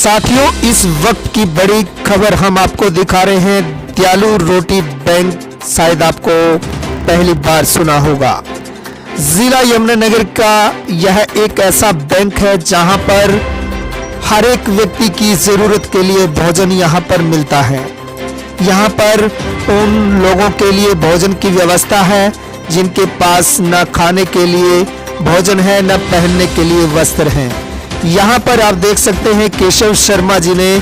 साथियों, इस वक्त की बड़ी खबर हम आपको दिखा रहे हैं। दयालु रोटी बैंक, शायद आपको पहली बार सुना होगा। जिला यमुनानगर का यह एक ऐसा बैंक है जहां पर हर एक व्यक्ति की जरूरत के लिए भोजन यहां पर मिलता है। यहां पर उन लोगों के लिए भोजन की व्यवस्था है जिनके पास न खाने के लिए भोजन है, न पहनने के लिए वस्त्र हैं। यहाँ पर आप देख सकते हैं केशव शर्मा जी ने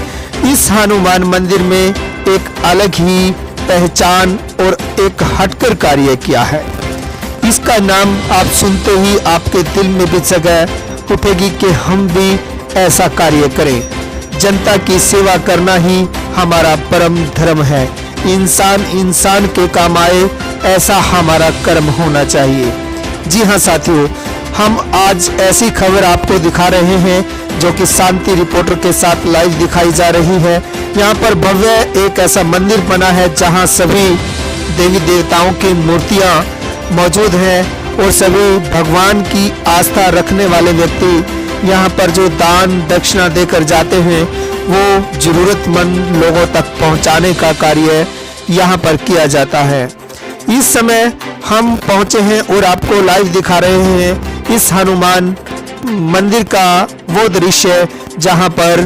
इस हनुमान मंदिर में एक अलग ही पहचान और एक हटकर कार्य किया है। इसका नाम आप सुनते ही आपके दिल में भी जगह उठेगी कि हम भी ऐसा कार्य करें। जनता की सेवा करना ही हमारा परम धर्म है। इंसान इंसान के काम आए, ऐसा हमारा कर्म होना चाहिए। जी हाँ साथियों, हम आज ऐसी खबर आपको दिखा रहे हैं जो कि शांति रिपोर्टर के साथ लाइव दिखाई जा रही है। यहाँ पर भव्य एक ऐसा मंदिर बना है जहाँ सभी देवी देवताओं की मूर्तियाँ मौजूद हैं और सभी भगवान की आस्था रखने वाले व्यक्ति यहाँ पर जो दान दक्षिणा देकर जाते हैं वो जरूरतमंद लोगों तक पहुँचाने का कार्य यहाँ पर किया जाता है। इस समय हम पहुंचे हैं और आपको लाइव दिखा रहे हैं इस हनुमान मंदिर का वो दृश्य जहां पर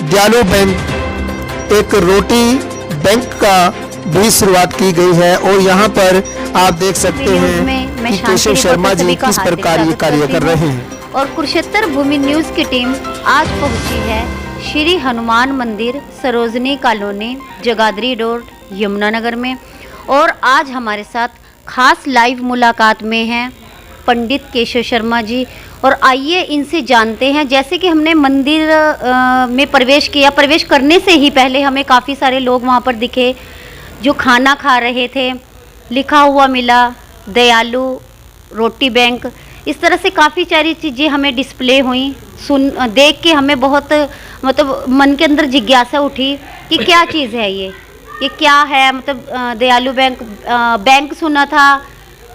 दयालु बैंक एक रोटी बैंक का भी शुरुआत की गई है। और यहां पर आप देख सकते हैं कि केशव शर्मा जी किस प्रकार ये कार्य कर रहे हैं। और कुरुक्षेत्र भूमि न्यूज की टीम आज पहुंची है श्री हनुमान मंदिर, सरोजनी कॉलोनी, जगाधरी रोड, यमुनानगर में। और आज हमारे साथ खास लाइव मुलाकात में हैं पंडित केशव शर्मा जी। और आइए इनसे जानते हैं। जैसे कि हमने मंदिर में प्रवेश किया, प्रवेश करने से ही पहले हमें काफ़ी सारे लोग वहाँ पर दिखे जो खाना खा रहे थे। लिखा हुआ मिला दयालु रोटी बैंक। इस तरह से काफ़ी सारी चीज़ें हमें डिस्प्ले हुई। देख के हमें बहुत मतलब मन के अंदर जिज्ञासा उठी कि क्या चीज़ है ये क्या है। मतलब दयालु बैंक सुना था,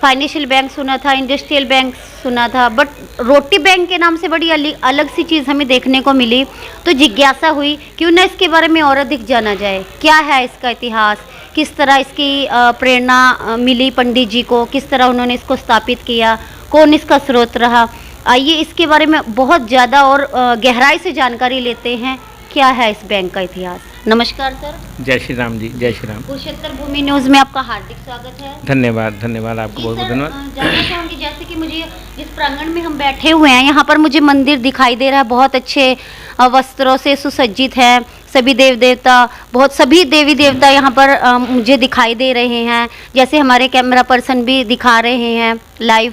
फाइनेंशियल बैंक सुना था, इंडस्ट्रियल बैंक सुना था, बट रोटी बैंक के नाम से बड़ी अलग सी चीज़ हमें देखने को मिली। तो जिज्ञासा हुई क्यों ना इसके बारे में और अधिक जाना जाए। क्या है इसका इतिहास, किस तरह इसकी प्रेरणा मिली पंडित जी को, किस तरह उन्होंने इसको स्थापित किया, कौन इसका स्रोत रहा। आइए इसके बारे में बहुत ज़्यादा और गहराई से जानकारी लेते हैं। क्या है इस बैंक का इतिहास। नमस्कार सर। जय श्री राम जी। जय श्री राम। कुरुक्षेत्र भूमि न्यूज़ में आपका हार्दिक स्वागत है। धन्यवाद आपको बहुत बहुत धन्यवाद। जानना चाहूँगी जैसे कि मुझे जिस प्रांगण में हम बैठे हुए हैं यहाँ पर मुझे मंदिर दिखाई दे रहा है, बहुत अच्छे वस्त्रों से सुसज्जित है। सभी सभी देवी देवता यहाँ पर मुझे दिखाई दे रहे हैं, जैसे हमारे कैमरा पर्सन भी दिखा रहे हैं लाइव।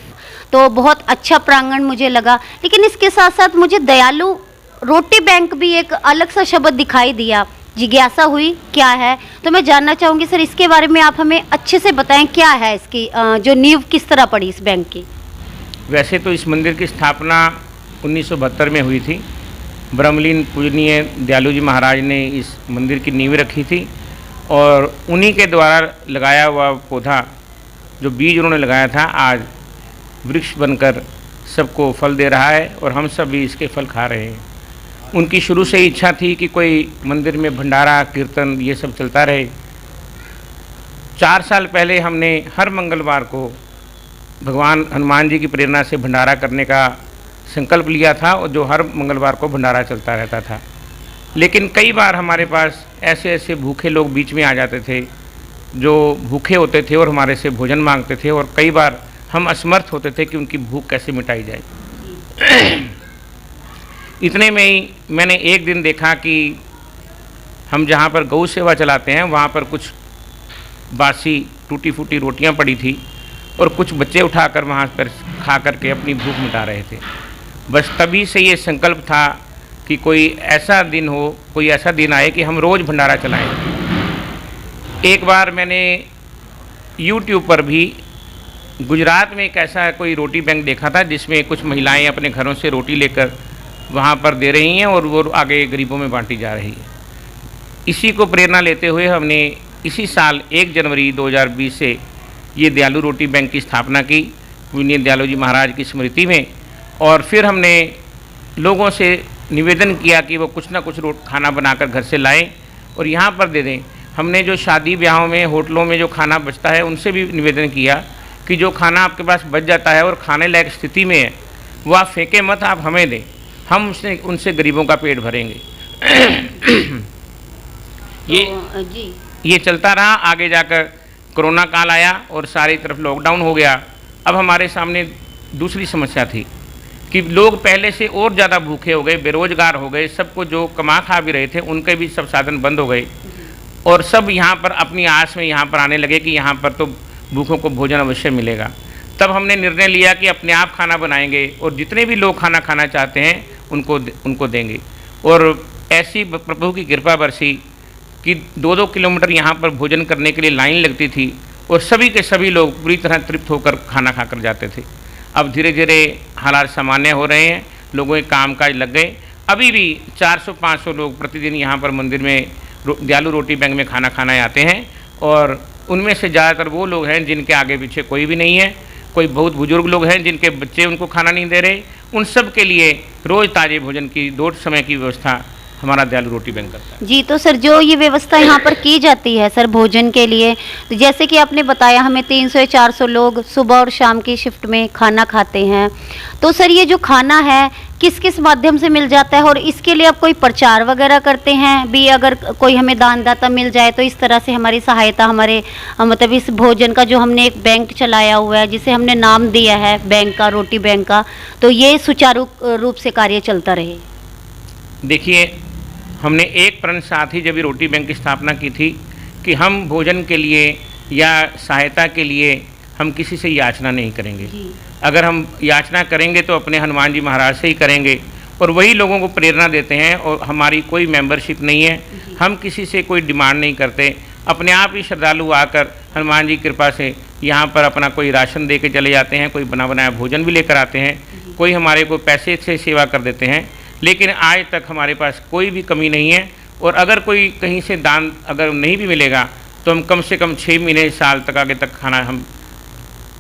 तो बहुत अच्छा प्रांगण मुझे लगा। लेकिन इसके साथ साथ मुझे दयालु रोटी बैंक भी एक अलग सा शब्द दिखाई दिया। जिज्ञासा हुई क्या है। तो मैं जानना चाहूँगी सर, इसके बारे में आप हमें अच्छे से बताएं क्या है इसकी जो नींव किस तरह पड़ी इस बैंक की। वैसे तो इस मंदिर की स्थापना 1972 में हुई थी। ब्रह्मलीन पूजनीय दयालु जी महाराज ने इस मंदिर की नींव रखी थी और उन्हीं के द्वारा लगाया हुआ पौधा, जो बीज उन्होंने लगाया था, आज वृक्ष बनकर सबको फल दे रहा है और हम सब भी इसके फल खा रहे हैं। उनकी शुरू से इच्छा थी कि कोई मंदिर में भंडारा कीर्तन ये सब चलता रहे। 4 साल पहले हमने हर मंगलवार को भगवान हनुमान जी की प्रेरणा से भंडारा करने का संकल्प लिया था और जो हर मंगलवार को भंडारा चलता रहता था। लेकिन कई बार हमारे पास ऐसे भूखे लोग बीच में आ जाते थे जो भूखे होते थे और हमारे से भोजन मांगते थे, और कई बार हम असमर्थ होते थे कि उनकी भूख कैसे मिटाई जाए। इतने में ही मैंने एक दिन देखा कि हम जहाँ पर गौ सेवा चलाते हैं वहाँ पर कुछ बासी टूटी फूटी रोटियाँ पड़ी थी और कुछ बच्चे उठाकर वहाँ पर खा करके अपनी भूख मिटा रहे थे। बस तभी से ये संकल्प था कि कोई ऐसा दिन हो, कोई ऐसा दिन आए कि हम रोज़ भंडारा चलाएं। एक बार मैंने YouTube पर भी गुजरात में एक ऐसा कोई रोटी बैंक देखा था जिसमें कुछ महिलाएं अपने घरों से रोटी लेकर वहाँ पर दे रही हैं और वो आगे गरीबों में बांटी जा रही है। इसी को प्रेरणा लेते हुए हमने इसी साल 1 जनवरी 2020 से ये दयालु रोटी बैंक की स्थापना की पूजनीय दयालु जी महाराज की स्मृति में। और फिर हमने लोगों से निवेदन किया कि वो कुछ ना कुछ खाना बनाकर घर से लाएं और यहाँ पर दे दें। हमने जो शादी ब्याहों में, होटलों में जो खाना बचता है, उनसे भी निवेदन किया कि जो खाना आपके पास बच जाता है और खाने लायक स्थिति में है, वो आप फेंके मत, आप हमें दें, हम उनसे गरीबों का पेट भरेंगे। ये चलता रहा। आगे जाकर कोरोना काल आया और सारी तरफ लॉकडाउन हो गया। अब हमारे सामने दूसरी समस्या थी कि लोग पहले से और ज़्यादा भूखे हो गए, बेरोजगार हो गए। सबको जो कमा खा भी रहे थे उनके भी सब साधन बंद हो गए और सब यहाँ पर अपनी आस में यहाँ पर आने लगे कि यहाँ पर तो भूखों को भोजन अवश्य मिलेगा। तब हमने निर्णय लिया कि अपने आप खाना बनाएंगे और जितने भी लोग खाना खाना चाहते हैं उनको देंगे। और ऐसी प्रभु की कृपा बरसी कि 2-2 किलोमीटर यहाँ पर भोजन करने के लिए लाइन लगती थी और सभी के सभी लोग पूरी तरह तृप्त होकर खाना खाकर जाते थे। अब धीरे धीरे हालात सामान्य हो रहे हैं, लोगों के कामकाज लग गए। अभी भी 400-500 लोग प्रतिदिन यहाँ पर मंदिर में दयालु रोटी बैंक में खाना खाने आते हैं और उनमें से ज़्यादातर वो लोग हैं जिनके आगे पीछे कोई भी नहीं है। कोई बहुत बुजुर्ग लोग हैं जिनके बच्चे उनको खाना नहीं दे रहे। उन सब के लिए रोज़ ताज़े भोजन की 2 समय की व्यवस्था हमारा दयालु रोटी बैंक करता है। जी, तो सर जो ये व्यवस्था यहाँ पर की जाती है सर भोजन के लिए, तो जैसे कि आपने बताया हमें 300 या 400 लोग सुबह और शाम की शिफ्ट में खाना खाते हैं, तो सर ये जो खाना है किस किस माध्यम से मिल जाता है और इसके लिए आप कोई प्रचार वगैरह करते हैं भी? अगर कोई हमें दानदाता मिल जाए तो इस तरह से हमारी सहायता, हमारे मतलब इस भोजन का जो हमने एक बैंक चलाया हुआ है जिसे हमने नाम दिया है बैंक का, रोटी बैंक का, तो ये सुचारू रूप से कार्य चलता रहे। देखिए, हमने एक प्रण साथ ही जब ये रोटी बैंक की स्थापना की थी कि हम भोजन के लिए या सहायता के लिए हम किसी से याचना नहीं करेंगे। अगर हम याचना करेंगे तो अपने हनुमान जी महाराज से ही करेंगे और वही लोगों को प्रेरणा देते हैं। और हमारी कोई मेंबरशिप नहीं है, हम किसी से कोई डिमांड नहीं करते। अपने आप ही श्रद्धालु आकर हनुमान जी की कृपा से यहाँ पर अपना कोई राशन दे के चले जाते हैं, कोई बना बनाया भोजन भी लेकर आते हैं, कोई हमारे को पैसे से सेवा कर देते हैं। लेकिन आज तक हमारे पास कोई भी कमी नहीं है। और अगर कोई कहीं से दान अगर नहीं भी मिलेगा तो हम कम से कम 6 महीने साल तक आगे तक खाना, हम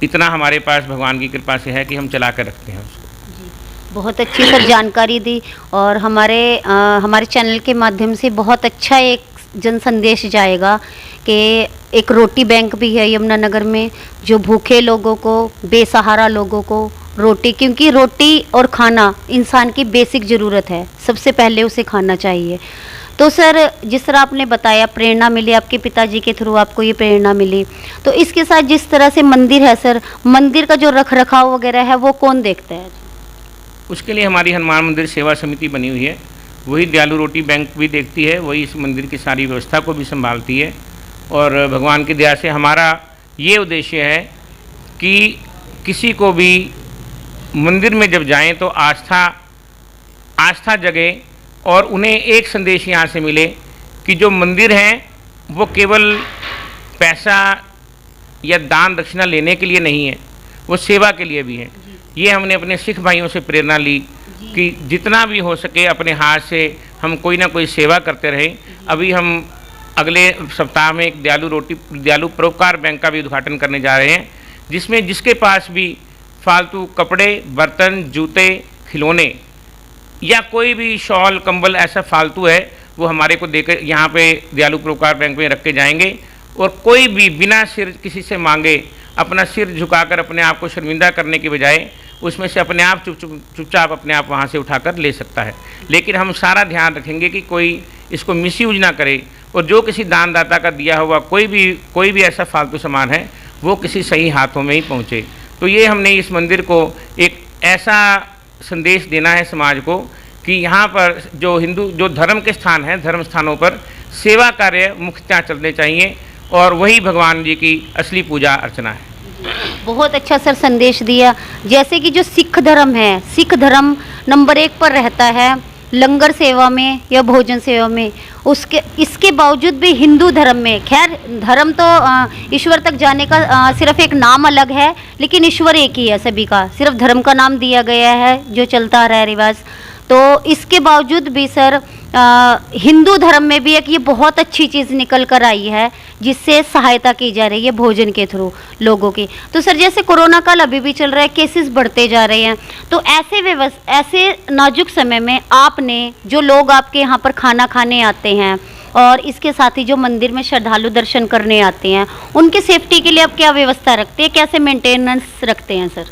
इतना हमारे पास भगवान की कृपा से है कि हम चला कर रखते हैं उसको। बहुत अच्छी सर जानकारी दी और हमारे चैनल के माध्यम से बहुत अच्छा एक जन संदेश जाएगा कि एक रोटी बैंक भी है यमुनानगर में जो भूखे लोगों को, बेसहारा लोगों को रोटी, क्योंकि रोटी और खाना इंसान की बेसिक ज़रूरत है, सबसे पहले उसे खाना चाहिए। तो सर जिस तरह आपने बताया प्रेरणा मिली, आपके पिताजी के थ्रू आपको ये प्रेरणा मिली, तो इसके साथ जिस तरह से मंदिर है सर, मंदिर का जो रख रखाव वगैरह है वो कौन देखता है? उसके लिए हमारी हनुमान मंदिर सेवा समिति बनी हुई है, वही दयालु रोटी बैंक भी देखती है, वही इस मंदिर की सारी व्यवस्था को भी संभालती है। और भगवान की दया से हमारा ये उद्देश्य है कि किसी को भी मंदिर में जब जाएं तो आस्था जगे और उन्हें एक संदेश यहाँ से मिले कि जो मंदिर है वो केवल पैसा या दान दक्षिणा लेने के लिए नहीं है, वो सेवा के लिए भी है। ये हमने अपने सिख भाइयों से प्रेरणा ली कि जितना भी हो सके अपने हाथ से हम कोई ना कोई सेवा करते रहें। अभी हम अगले सप्ताह में एक दयालु परोपकार बैंक का भी उद्घाटन करने जा रहे हैं, जिसमें जिसके पास भी फालतू कपड़े, बर्तन, जूते, खिलौने या कोई भी शॉल कंबल ऐसा फालतू है वो हमारे को देकर यहाँ पे दयालु परोपकार बैंक में रख के जाएंगे। और कोई भी बिना सिर किसी से मांगे अपना सिर झुकाकर अपने आप को शर्मिंदा करने के बजाय उसमें से अपने आप चुपचाप अपने आप वहाँ से उठाकर ले सकता है। लेकिन हम सारा ध्यान रखेंगे कि कोई इसको मिसयूज ना करे और जो किसी दानदाता का दिया हुआ कोई भी ऐसा फालतू सामान है वो किसी सही हाथों में ही पहुँचे। तो ये हमने इस मंदिर को एक ऐसा संदेश देना है समाज को कि यहाँ पर जो धर्म के स्थान हैं, धर्म स्थानों पर सेवा कार्य मुख्यतः चलने चाहिए और वही भगवान जी की असली पूजा अर्चना है। बहुत अच्छा सर संदेश दिया। जैसे कि जो सिख धर्म है, सिख धर्म नंबर 1 पर रहता है लंगर सेवा में या भोजन सेवा में, इसके बावजूद भी हिंदू धर्म में, खैर धर्म तो ईश्वर तक जाने का सिर्फ एक नाम अलग है, लेकिन ईश्वर एक ही है सभी का, सिर्फ धर्म का नाम दिया गया है जो चलता आ रहा है रिवाज। तो इसके बावजूद भी सर हिंदू धर्म में भी एक ये बहुत अच्छी चीज़ निकल कर आई है, जिससे सहायता की जा रही है भोजन के थ्रू लोगों की। तो सर जैसे कोरोना काल अभी भी चल रहा है, केसेस बढ़ते जा रहे हैं, तो ऐसे नाजुक समय में आपने जो लोग आपके यहाँ पर खाना खाने आते हैं और इसके साथ ही जो मंदिर में श्रद्धालु दर्शन करने आते हैं, उनकी सेफ्टी के लिए आप क्या व्यवस्था रखते हैं, कैसे मेंटेनेंस रखते हैं सर?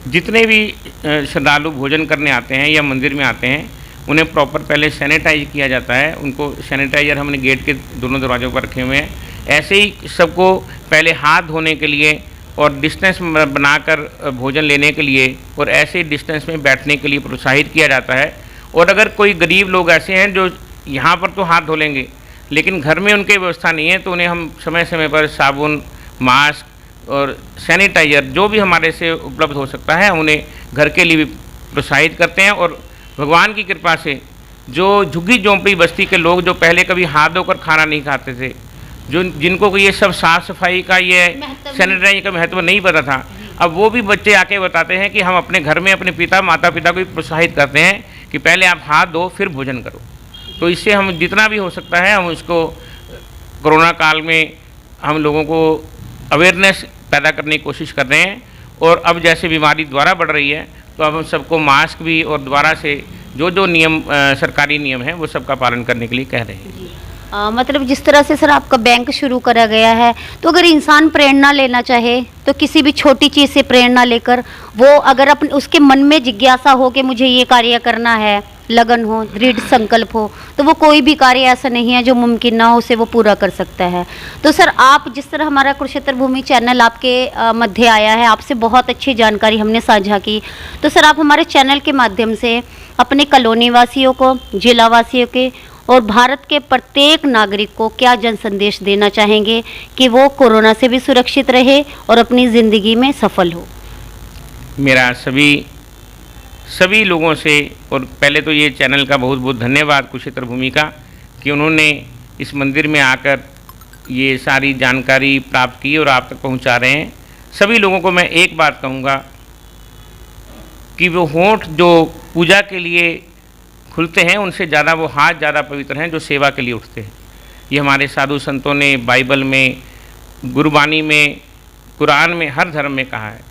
जितने भी श्रद्धालु भोजन करने आते हैं या मंदिर में आते हैं, उन्हें प्रॉपर पहले सैनिटाइज किया जाता है। उनको सैनिटाइजर हमने गेट के दोनों दरवाज़ों पर रखे हुए हैं। ऐसे ही सबको पहले हाथ धोने के लिए और डिस्टेंस बनाकर भोजन लेने के लिए और ऐसे डिस्टेंस में बैठने के लिए प्रोत्साहित किया जाता है। और अगर कोई गरीब लोग ऐसे हैं जो यहाँ पर तो हाथ धो लेंगे, लेकिन घर में उनकी व्यवस्था नहीं है, तो उन्हें हम समय समय पर साबुन, मास्क और सैनिटाइज़र जो भी हमारे से उपलब्ध हो सकता है, उन्हें घर के लिए भी प्रोत्साहित करते हैं। और भगवान की कृपा से जो झुग्गी झोंपड़ी बस्ती के लोग जो पहले कभी हाथ धोकर खाना नहीं खाते थे, जिनको ये सब साफ़ सफाई का, ये सैनिटाइज का महत्व नहीं पता था, अब वो भी बच्चे आके बताते हैं कि हम अपने घर में अपने माता पिता को भी प्रोत्साहित करते हैं कि पहले आप हाथ धो फिर भोजन करो। तो इससे हम जितना भी हो सकता है हम उसको कोरोना काल में हम लोगों को अवेयरनेस पैदा करने की कोशिश कर रहे हैं। और अब जैसे बीमारी दोबारा बढ़ रही है, तो अब हम सबको मास्क भी और दोबारा से जो नियम सरकारी नियम है वो सबका पालन करने के लिए कह रहे हैं। मतलब जिस तरह से सर आपका बैंक शुरू करा गया है, तो अगर इंसान प्रेरणा लेना चाहे तो किसी भी छोटी चीज़ से प्रेरणा लेकर वो अगर अपने उसके मन में जिज्ञासा हो कि मुझे ये कार्य करना है, लगन हो, दृढ़ संकल्प हो, तो वो कोई भी कार्य ऐसा नहीं है जो मुमकिन ना हो, उसे वो पूरा कर सकता है। तो सर आप जिस तरह हमारा कुरुक्षेत्र भूमि चैनल आपके मध्य आया है, आपसे बहुत अच्छी जानकारी हमने साझा की, तो सर आप हमारे चैनल के माध्यम से अपने कॉलोनी वासियों को, जिला वासियों के और भारत के प्रत्येक नागरिक को क्या जन संदेश देना चाहेंगे कि वो कोरोना से भी सुरक्षित रहे और अपनी ज़िंदगी में सफल हो? मेरा सभी लोगों से, और पहले तो ये चैनल का बहुत बहुत धन्यवाद कुरुक्षेत्र भूमि का कि उन्होंने इस मंदिर में आकर ये सारी जानकारी प्राप्त की और आप तक पहुंचा रहे हैं। सभी लोगों को मैं एक बात कहूँगा कि वो होंठ जो पूजा के लिए खुलते हैं, उनसे ज़्यादा वो हाथ ज़्यादा पवित्र हैं जो सेवा के लिए उठते हैं। ये हमारे साधु संतों ने बाइबल में, गुरबानी में, कुरान में, हर धर्म में कहा है।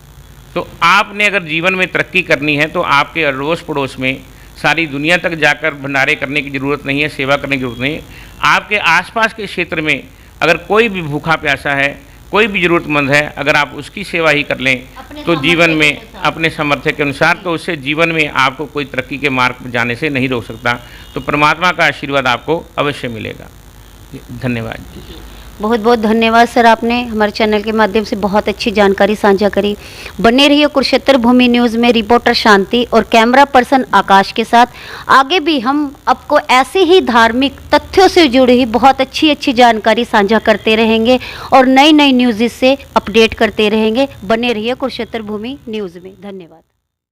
तो आपने अगर जीवन में तरक्की करनी है तो आपके अड़ोस पड़ोस में सारी दुनिया तक जाकर भंडारे करने की ज़रूरत नहीं है, सेवा करने की ज़रूरत नहीं है। आपके आसपास के क्षेत्र में अगर कोई भी भूखा प्यासा है, कोई भी ज़रूरतमंद है, अगर आप उसकी सेवा ही कर लें तो जीवन में अपने सामर्थ्य के अनुसार, तो उससे जीवन में आपको कोई तरक्की के मार्ग पर जाने से नहीं रोक सकता। तो परमात्मा का आशीर्वाद आपको अवश्य मिलेगा। धन्यवाद। बहुत बहुत धन्यवाद सर, आपने हमारे चैनल के माध्यम से बहुत अच्छी जानकारी साझा करी। बने रहिए कुरुक्षेत्र भूमि न्यूज़ में रिपोर्टर शांति और कैमरा पर्सन आकाश के साथ। आगे भी हम आपको ऐसे ही धार्मिक तथ्यों से जुड़ी बहुत अच्छी जानकारी साझा करते रहेंगे और नई न्यूज़ से अपडेट करते रहेंगे। बने रहिए कुरुक्षेत्र भूमि न्यूज़ में। धन्यवाद।